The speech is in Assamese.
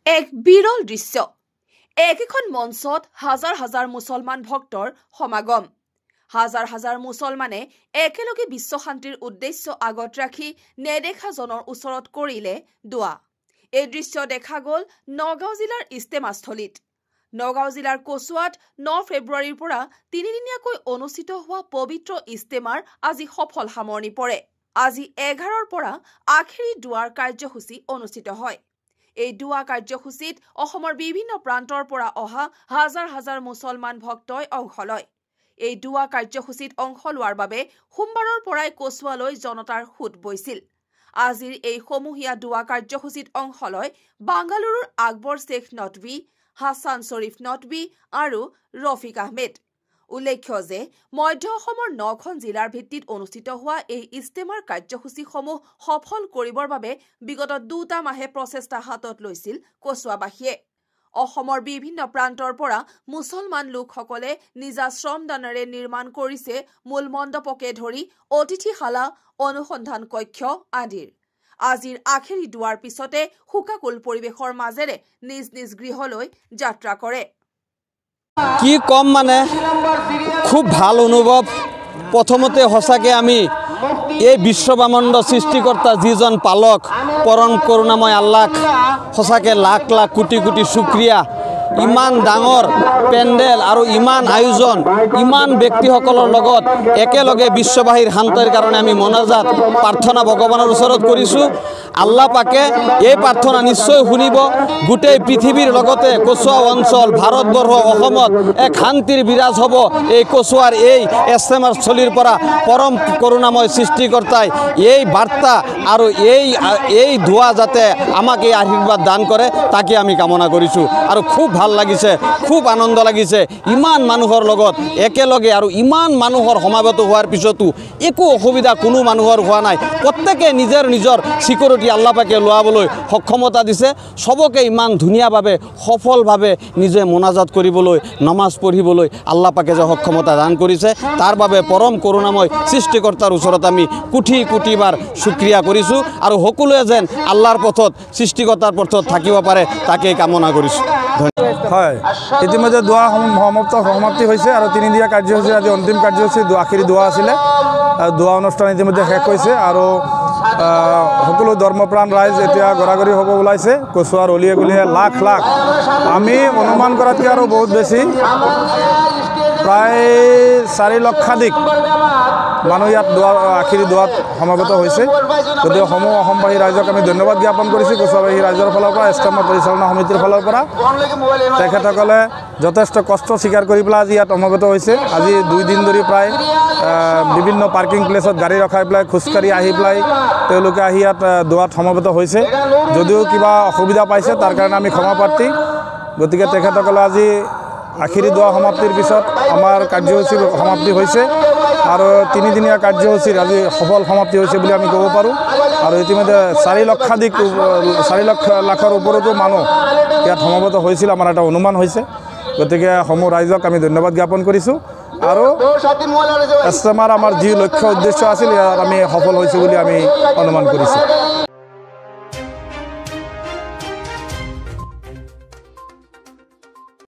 এক বিৰল দৃশ্য একেখন মঞ্চত হাজাৰ হাজাৰ মুছলমান ভক্তৰ সমাগম হাজাৰ হাজাৰ মুছলমানে একেলগে বিশ্ব শান্তিৰ উদ্দেশ্য আগত ৰাখি নেদেখা জনৰ ওচৰত কৰিলে দোৱা এই দৃশ্য দেখা গ'ল নগাঁও জিলাৰ ইস্তেমাস্থলীত নগাঁও জিলাৰ কচুৱাত 9 ফেব্ৰুৱাৰীৰ পৰা 3 দিনীয়াকৈ অনুষ্ঠিত হোৱা পবিত্ৰ ইস্তেমাৰ আজি সফল সামৰণি পৰে আজি 11ৰ পৰা আখেৰী দুৱাৰ কাৰ্যসূচী অনুষ্ঠিত হয় এই দুৱা কাৰ্যসূচীত অসমৰ বিভিন্ন প্ৰান্তৰ পৰা অহা হাজাৰ হাজাৰ মুছলমান ভক্তই অংশ লয় এই দুৱা কাৰ্যসূচীত অংশ লোৱাৰ বাবে সোমবাৰৰ পৰাই কচুৱালৈ জনতাৰ খুদ বৈছিল আজিৰ এই সমূহীয়া দুৱা কাৰ্যসূচীত অংশ লয় বাংগালুৰুৰ আকবৰ শেখ নটৱী হাছান শৰীফ নটৱী আৰু ৰফিক আহমেদ উল্লেখ্য যে মধ্য অসমৰ 9খন জিলাৰ ভিত্তিত অনুষ্ঠিত হোৱা এই ইস্তেমাৰ কাৰ্যসূচীসমূহ সফল কৰিবৰ বাবে বিগত 2টা মাহে প্ৰচেষ্টা হাতত লৈছিল কচুৱাবাসীয়ে অসমৰ বিভিন্ন প্ৰান্তৰ পৰা মুছলমান লোকসকলে নিজা শ্ৰমদানেৰে নিৰ্মাণ কৰিছে মূল মণ্ডপকে ধৰি অতিথিশালা অনুসন্ধান কক্ষ আদিৰ আজিৰ আখেৰী দুৱাৰ পিছতে হুকাকুল পৰিৱেশৰ মাজেৰে নিজ নিজ গৃহলৈ যাত্ৰা কৰে কি কম মানে খুব ভাল অনুভৱ প্ৰথমতে হসাকে আমি এই বিশ্বব্ৰহ্মাণ্ড সৃষ্টিকৰ্তা যিজন পালক পৰম কৰুণাময় আল্লাহ হসাকে লাখ লাখ কোটি কোটি শুক্ৰিয়া ইমান ডাঙৰ পেণ্ডেল আৰু ইমান আয়োজন ইমান ব্যক্তিসকলৰ লগত একেলগে বিশ্ববাসীৰ শান্তিৰ কাৰণে আমি মনাজাত প্ৰাৰ্থনা ভগৱানৰ ওচৰত কৰিছো আল্লাহ পাকে এই প্ৰাৰ্থনা নিশ্চয় শুনিব গোটেই পৃথিৱীৰ লগতে কচুৱা অঞ্চল ভাৰতবৰ্ষ অসমত এক শান্তিৰ বিৰাজ হ'ব এই কচুৱাৰ এই ইস্তেমাৰ স্থলীৰ পৰা পৰম কৰুণাময় সৃষ্টিকৰ্তাই এই বাৰ্তা আৰু এই দোৱা যাতে আমাক এই আশীৰ্বাদ দান কৰে তাকে আমি কামনা কৰিছো আৰু খুব ভাল লাগিছে খুব আনন্দ লাগিছে ইমান মানুহৰ লগত একেলগে আৰু ইমান মানুহৰ সমাবেত হোৱাৰ পিছতো একো অসুবিধা কোনো মানুহৰ হোৱা নাই প্ৰত্যেকে নিজৰ নিজৰ সিকিউৰিটি আল্লাহ পাকে লোৱাবলৈ সক্ষমতা দিছে সবকে ইমান ধুনীয়াভাৱে সফলভাৱে নিজে মোনাজাত কৰিবলৈ নামাজ পঢ়িবলৈ আল্লাহ পাকে যে সক্ষমতা দান কৰিছে তাৰ বাবে পৰম কৰুণাময় সৃষ্টিকৰ্তাৰ ওচৰত আমি কোটি কোটিবাৰ শুক্ৰিয়া কৰিছো আৰু সকলোৱে যেন আল্লাহৰ পথত সৃষ্টিকৰ্তাৰ পথত থাকিব পাৰে তাকে কামনা কৰিছো হয় ইতিমধ্যে দোৱা সমাপ্তি হৈছে আৰু 3 দিনীয়া কাৰ্যসূচী আজি অন্তিম কাৰ্যসূচী আখেৰী দোৱা আছিলে দোৱা অনুষ্ঠান ইতিমধ্যে শেষ হৈছে আৰু সকলো ধৰ্মপ্ৰাণ ৰাইজ এতিয়া গৰাগৰি হ'ব ওলাইছে কচুৱাৰ অলিয়ে গলিয়ে লাখ লাখ আমি অনুমান কৰাতকৈ আৰু বহুত বেছি প্ৰায় 4 লক্ষাধিক মানুহ ইয়াত আখেৰী দোৱাত সমাগত হৈছে গতিকে সমূহ অসমবাসী ৰাইজক আমি ধন্যবাদ জ্ঞাপন কৰিছোঁ কচুৱাবাসী ৰাইজৰ ফালৰ পৰা ইস্তেমা পৰিচালনা সমিতিৰ ফালৰ পৰা তেখেতসকলে যথেষ্ট কষ্ট স্বীকাৰ কৰি পেলাই আজি ইয়াত সমাগত হৈছে আজি 2 দিন ধৰি প্ৰায় বিভিন্ন পাৰ্কিং প্লেছত গাড়ী ৰখাই পেলাই খোজকাঢ়ি আহি পেলাই তেওঁলোকে আহি ইয়াত দোৱাত সমাগত হৈছে যদিও কিবা অসুবিধা পাইছে তাৰ কাৰণে আমি ক্ষমা প্ৰাৰ্থী গতিকে তেখেতসকলে আজি আখেৰী দোৱা সমাপ্তিৰ পিছত আমাৰ কাৰ্যসূচী সমাপ্তি হৈছে আৰু 3 দিনীয়া কাৰ্যসূচীৰ আজি সফল সমাপ্তি হৈছে বুলি আমি ক'ব পাৰোঁ আৰু ইতিমধ্যে 4 লাখৰ ওপৰতো মানুহ ইয়াত সমাগত হৈছিল আমাৰ এটা অনুমান হৈছে গতিকে সমূহ ৰাইজক আমি ধন্যবাদ জ্ঞাপন কৰিছোঁ আৰু ইস্তেমাৰ আমাৰ যি লক্ষ্য উদ্দেশ্য আছিল ইয়াত আমি সফল হৈছোঁ বুলি আমি অনুমান কৰিছোঁ